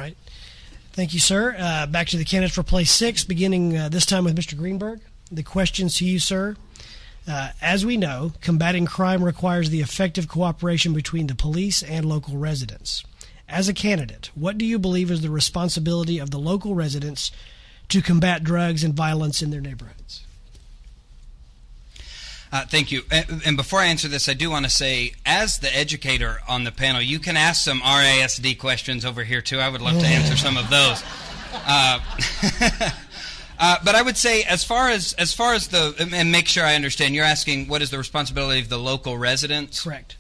right. Thank you, sir. Back to the candidates for place 6, beginning this time with Mr. Greenberg. The questions to you, sir. As we know, combating crime requires the effective cooperation between the police and local residents. As a candidate, what do you believe is the responsibility of the local residents to combat drugs and violence in their neighborhoods? Thank you. And before I answer this, I do want to say, as the educator on the panel, you can ask some RASD questions over here, too. I would love to answer some of those. But I would say, as far as and make sure I understand, you're asking what is the responsibility of the local residents? Correct.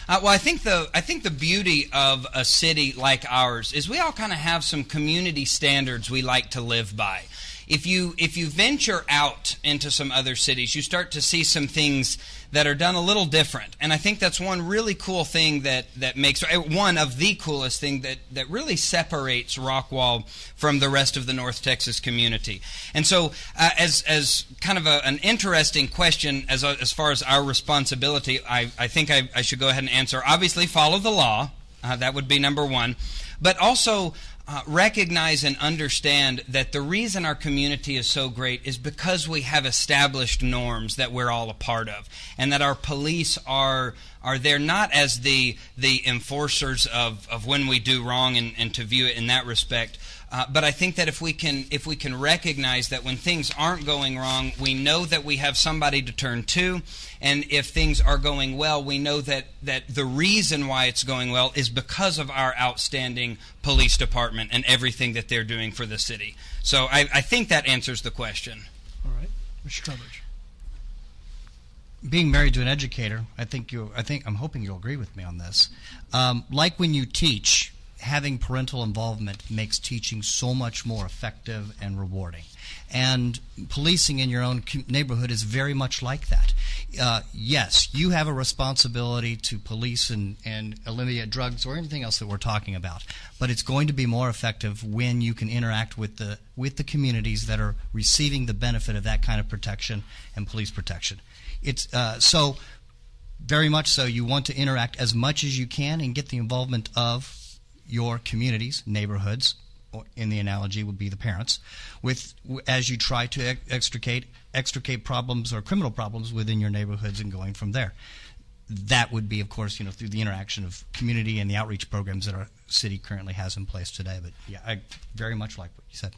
Well, I think the beauty of a city like ours is we all kind of have some community standards we like to live by. If you venture out into some other cities, you start to see some things that are done a little different. And I think that's one really cool thing that makes, one of the coolest thing that really separates Rockwall from the rest of the North Texas community. And so as kind of an interesting question as far as our responsibility, I think I should go ahead and answer. Obviously, follow the law. That would be number one. But also recognize and understand that the reason our community is so great is because we have established norms that we're all a part of, and that our police are there not as the enforcers of when we do wrong and to view it in that respect. But I think that if we can recognize that when things aren't going wrong, we know that we have somebody to turn to, and if things are going well, we know that the reason why it's going well is because of our outstanding police department and everything that they're doing for the city. So I think that answers the question. All right, Mr. Trowbridge. Being married to an educator, I'm hoping you'll agree with me on this. Like when you teach, having parental involvement makes teaching so much more effective and rewarding. And policing in your own neighborhood is very much like that. Yes, you have a responsibility to police and eliminate drugs or anything else that we're talking about, but it's going to be more effective when you can interact with the communities that are receiving the benefit of that kind of protection and police protection. It's so very much so you want to interact as much as you can and get the involvement of your communities, neighborhoods, or in the analogy would be the parents, as you try to extricate problems or criminal problems within your neighborhoods and going from there. That would be, of course, through the interaction of community and the outreach programs that our city currently has in place today. But yeah, I very much like what you said.